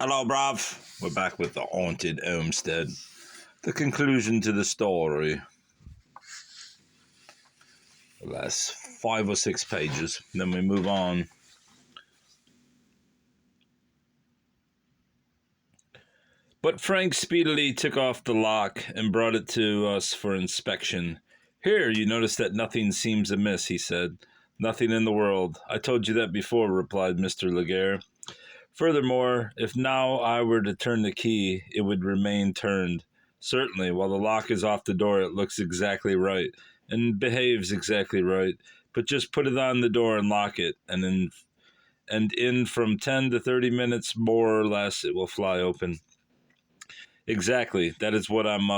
Hello, bruv. We're back with the haunted Homestead. The conclusion to the story. The last 5 or 6 pages. Then we move on. But Frank speedily took off the lock and brought it to us for inspection. Here, you notice that nothing seems amiss, he said. Nothing in the world. I told you that before, replied Mr. Laguerre. Furthermore, if now I were to turn the key, it would remain turned. Certainly, while the lock is off the door, it looks exactly right, and behaves exactly right. But just put it on the door and lock it, and in from 10 to 30 minutes, more or less, it will fly open. Exactly, that is what I'm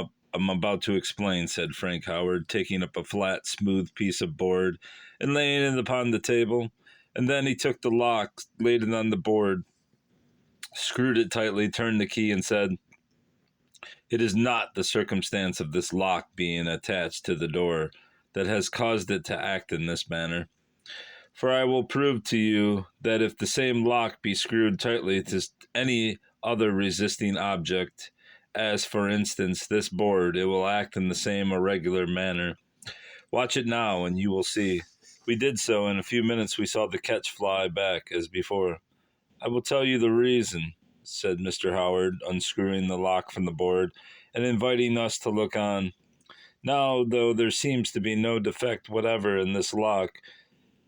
about to explain, said Frank Howard, taking up a flat, smooth piece of board and laying it upon the table. And then he took the lock, laid it on the board, screwed it tightly, turned the key, and said, "It is not the circumstance of this lock being attached to the door that has caused it to act in this manner. For I will prove to you that if the same lock be screwed tightly to any other resisting object, as, for instance, this board, it will act in the same irregular manner. Watch it now, and you will see." We did so. In a few minutes we saw the catch fly back, as before. "I will tell you the reason," said Mr. Howard, unscrewing the lock from the board, and inviting us to look on. "Now, though there seems to be no defect whatever in this lock,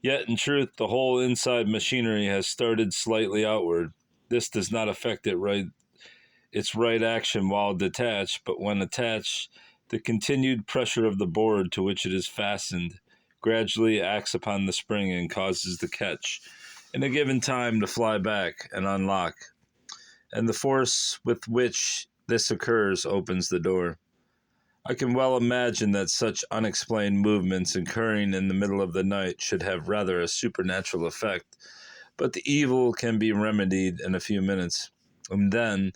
yet in truth the whole inside machinery has started slightly outward. This does not affect its right action while detached, but when attached, the continued pressure of the board to which it is fastened gradually acts upon the spring and causes the catch, in a given time, to fly back and unlock, and the force with which this occurs opens the door. I can well imagine that such unexplained movements occurring in the middle of the night should have rather a supernatural effect, but the evil can be remedied in a few minutes." And then,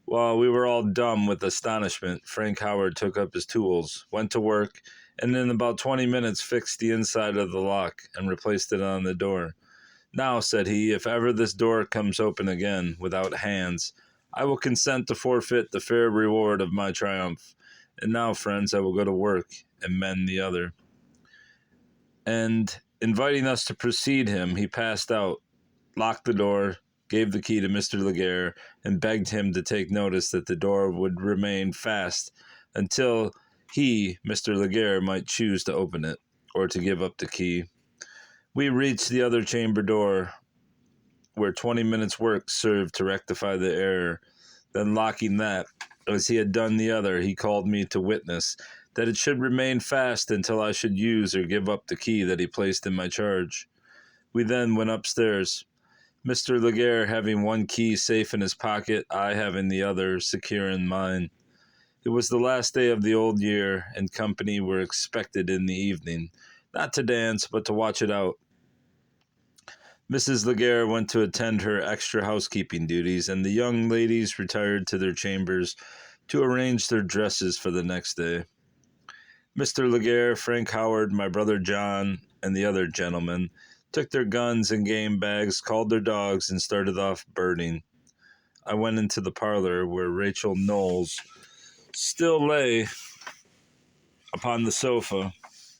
while we were all dumb with astonishment, Frank Howard took up his tools, went to work, and in about 20 minutes fixed the inside of the lock and replaced it on the door. "Now," said he, "if ever this door comes open again, without hands, I will consent to forfeit the fair reward of my triumph. And now, friends, I will go to work and mend the other." And, inviting us to precede him, he passed out, locked the door, gave the key to Mr. Laguerre, and begged him to take notice that the door would remain fast until he, Mr. Laguerre, might choose to open it, or to give up the key. We reached the other chamber door, where 20 minutes' work served to rectify the error. Then, locking that, as he had done the other, he called me to witness that it should remain fast until I should use or give up the key that he placed in my charge. We then went upstairs, Mr. Laguerre having one key safe in his pocket, I having the other secure in mine. It was the last day of the old year, and company were expected in the evening, not to dance, but to watch it out. Mrs. Laguerre went to attend her extra housekeeping duties, and the young ladies retired to their chambers to arrange their dresses for the next day. Mr. Laguerre, Frank Howard, my brother John, and the other gentlemen took their guns and game bags, called their dogs, and started off birding. I went into the parlor, where Rachel Knowles still lay upon the sofa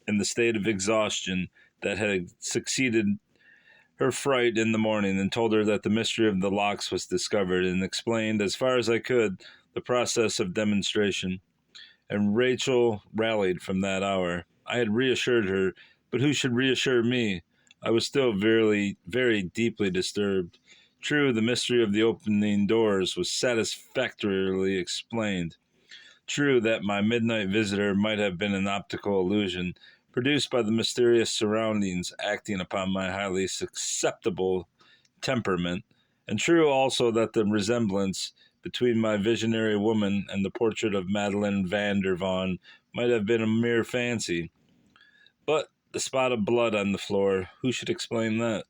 in the state of exhaustion that had succeeded her fright in the morning, and told her that the mystery of the locks was discovered, and explained, as far as I could, the process of demonstration. And Rachel rallied from that hour. I had reassured her, but who should reassure me? I was still very, very deeply disturbed. True, the mystery of the opening doors was satisfactorily explained. True that my midnight visitor might have been an optical illusion, produced by the mysterious surroundings acting upon my highly susceptible temperament, and true also that the resemblance between my visionary woman and the portrait of Madeline van der Vaughan might have been a mere fancy. But the spot of blood on the floor, who should explain that?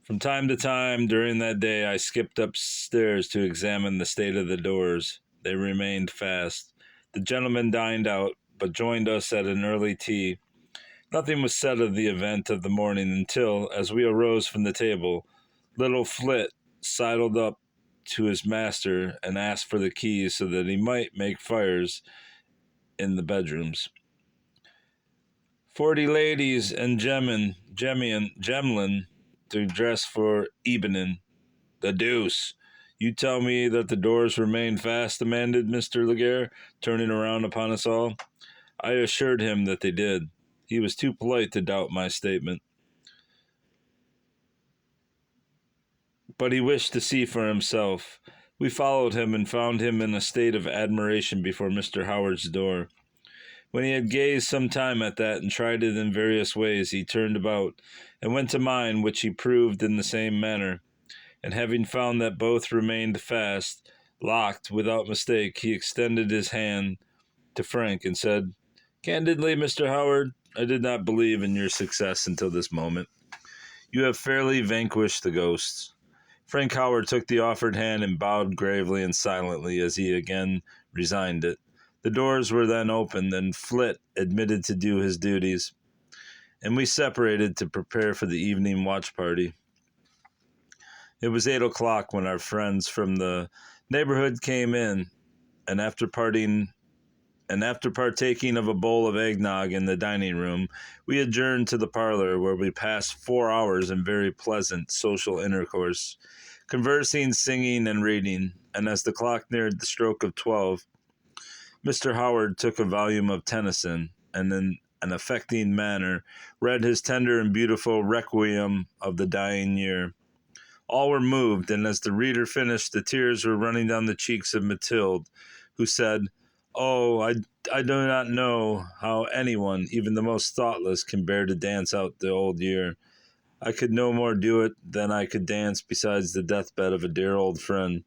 From time to time during that day I skipped upstairs to examine the state of the doors. They remained fast. The gentlemen dined out, but joined us at an early tea. Nothing was said of the event of the morning until, as we arose from the table, little Flit sidled up to his master and asked for the keys so that he might make fires in the bedrooms. 40 ladies and gemlin to dress for evening. The deuce. You tell me that the doors remained fast, demanded Mr. Laguerre, turning around upon us all. I assured him that they did. He was too polite to doubt my statement. But he wished to see for himself. We followed him and found him in a state of admiration before Mr. Howard's door. When he had gazed some time at that and tried it in various ways, he turned about and went to mine, which he proved in the same manner. And having found that both remained fast, locked without mistake, he extended his hand to Frank and said, "Candidly, Mr. Howard, I did not believe in your success until this moment. You have fairly vanquished the ghosts." Frank Howard took the offered hand and bowed gravely and silently as he again resigned it. The doors were then opened, and Flit admitted to do his duties, and we separated to prepare for the evening watch party. It was 8 o'clock when our friends from the neighborhood came in, and after partaking of a bowl of eggnog in the dining room, we adjourned to the parlor, where we passed 4 hours in very pleasant social intercourse, conversing, singing, and reading. And as the clock neared the stroke of 12, Mr. Howard took a volume of Tennyson, and in an affecting manner read his tender and beautiful Requiem of the dying year. All were moved, and as the reader finished, the tears were running down the cheeks of Mathilde, who said, "Oh, I do not know how anyone, even the most thoughtless, can bear to dance out the old year. I could no more do it than I could dance besides the deathbed of a dear old friend.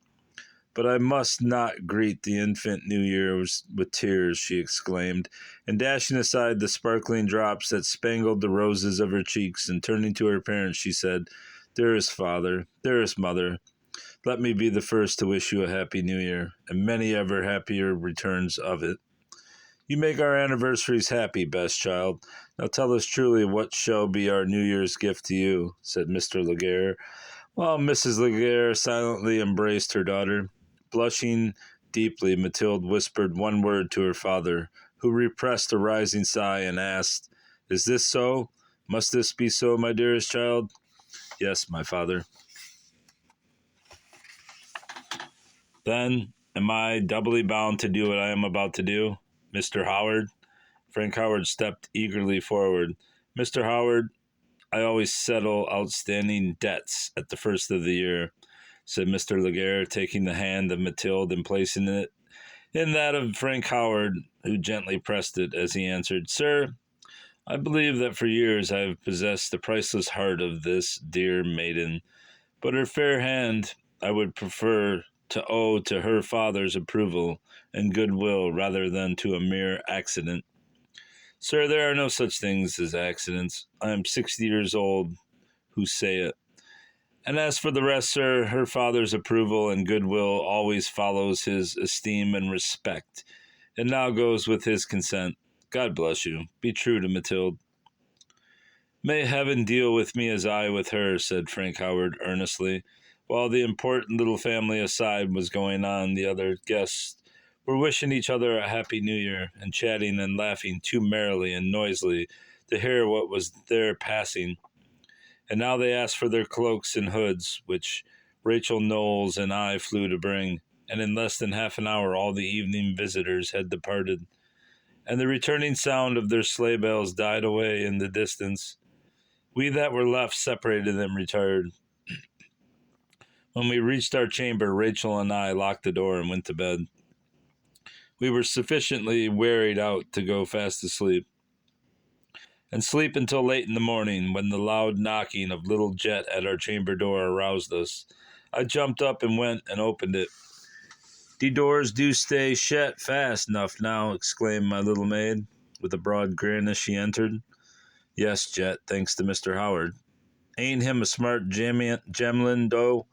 But I must not greet the infant New Year with tears," she exclaimed, and dashing aside the sparkling drops that spangled the roses of her cheeks, and turning to her parents, she said, "Dearest father, dearest mother, let me be the first to wish you a happy New Year, and many ever happier returns of it. You make our anniversaries happy, best child. Now tell us truly what shall be our New Year's gift to you," said Mr. Laguerre, while Mrs. Laguerre silently embraced her daughter. Blushing deeply, Mathilde whispered one word to her father, who repressed a rising sigh and asked, "Is this so? Must this be so, my dearest child?" "Yes, my father." "Then am I doubly bound to do what I am about to do, Mr. Howard?" Frank Howard stepped eagerly forward. "Mr. Howard, I always settle outstanding debts at the first of the year," said Mr. Laguerre, taking the hand of Mathilde and placing it in that of Frank Howard, who gently pressed it as he answered, "Sir, I believe that for years I have possessed the priceless heart of this dear maiden, but her fair hand I would prefer to owe to her father's approval and goodwill rather than to a mere accident. Sir, there are no such things as accidents. I am 60 years old who say it. And as for the rest, sir, her father's approval and goodwill always follows his esteem and respect, and now goes with his consent. God bless you. Be true to Mathilde." "May heaven deal with me as I with her," said Frank Howard earnestly. While the important little family aside was going on, the other guests were wishing each other a happy New Year, and chatting and laughing too merrily and noisily to hear what was there passing. And now they asked for their cloaks and hoods, which Rachel Knowles and I flew to bring, and in less than half an hour all the evening visitors had departed, and the returning sound of their sleigh bells died away in the distance. We that were left separated and retired. When we reached our chamber, Rachel and I locked the door and went to bed. We were sufficiently wearied out to go fast asleep, and sleep until late in the morning, when the loud knocking of little Jet at our chamber door aroused us. I jumped up and went and opened it. "De doors do stay shet fast enough now," exclaimed my little maid, with a broad grin as she entered. "Yes, Jet, thanks to Mr. Howard. Ain't him a smart gemlin, dough?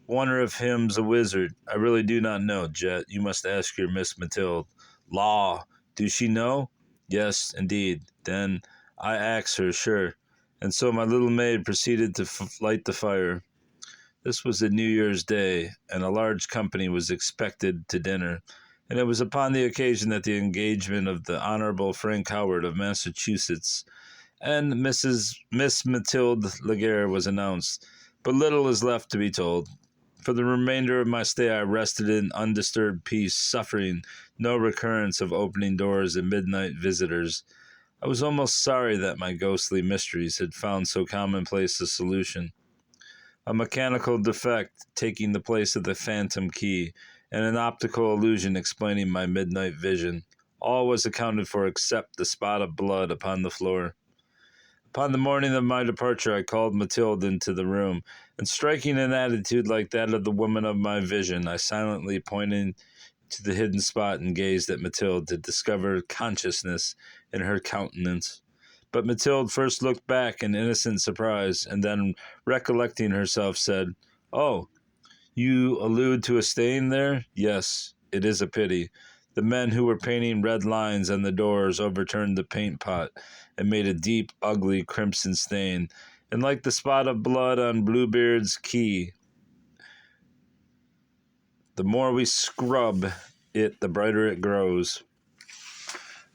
Wonder if him's a wizard. I really do not know, Jet. You must ask your Miss Mathilde." "Law, do she know?" "Yes, indeed." "Then I ax her, sure." And so my little maid proceeded to light the fire. This was a New Year's Day, and a large company was expected to dinner, and it was upon the occasion that the engagement of the Honorable Frank Howard of Massachusetts and Miss Mathilde Laguerre was announced. But little is left to be told. For the remainder of my stay, I rested in undisturbed peace, suffering no recurrence of opening doors and midnight visitors. I was almost sorry that my ghostly mysteries had found so commonplace a solution. A mechanical defect taking the place of the phantom key, and an optical illusion explaining my midnight vision. All was accounted for except the spot of blood upon the floor. Upon the morning of my departure, I called Mathilde into the room, and striking an attitude like that of the woman of my vision, I silently pointed to the hidden spot and gazed at Mathilde to discover consciousness in her countenance. But Mathilde first looked back in innocent surprise, and then, recollecting herself, said, "Oh, you allude to a stain there? Yes, it is a pity. The men who were painting red lines on the doors overturned the paint pot and made a deep, ugly crimson stain, and like the spot of blood on Bluebeard's key, the more we scrub it, the brighter it grows."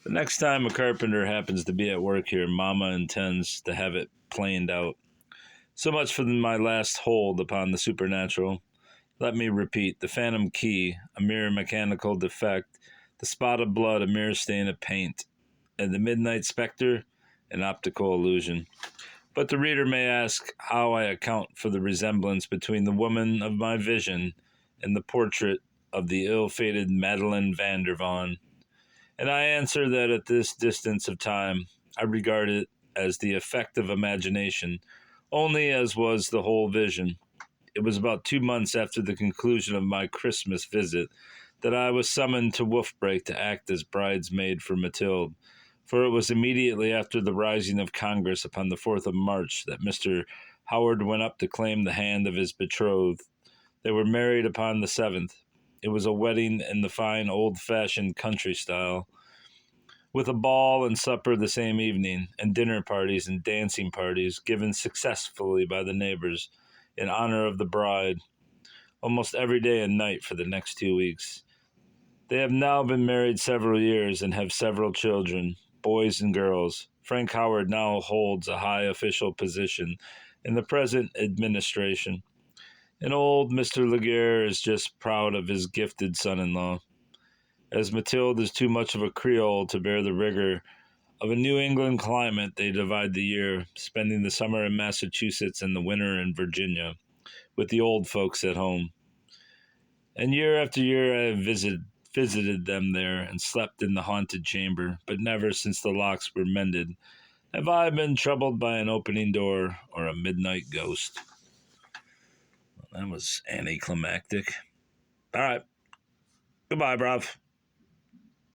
The next time a carpenter happens to be at work here, Mama intends to have it planed out. So much for my last hold upon the supernatural. Let me repeat, the phantom key, a mere mechanical defect, the spot of blood, a mere stain of paint, and the midnight spectre, an optical illusion. But the reader may ask how I account for the resemblance between the woman of my vision and the portrait of the ill-fated Madeline van der Vaughan. And I answer that at this distance of time, I regard it as the effect of imagination, only as was the whole vision. It was about 2 months after the conclusion of my Christmas visit that I was summoned to Wolfbreak to act as bridesmaid for Mathilde, for it was immediately after the rising of Congress upon the 4th of March that Mr. Howard went up to claim the hand of his betrothed. They were married upon the 7th. It was a wedding in the fine old-fashioned country style, with a ball and supper the same evening, and dinner parties and dancing parties given successfully by the neighbors in honor of the bride, almost every day and night for the next 2 weeks. They have now been married several years and have several children, boys and girls. Frank Howard now holds a high official position in the present administration, and old Mr. Laguerre is just proud of his gifted son-in-law. As Mathilde is too much of a Creole to bear the rigor of a New England climate, they divide the year, spending the summer in Massachusetts and the winter in Virginia, with the old folks at home. And year after year I have visited them there and slept in the haunted chamber, but never since the locks were mended have I been troubled by an opening door or a midnight ghost. That was anticlimactic. All right. Goodbye, bruv.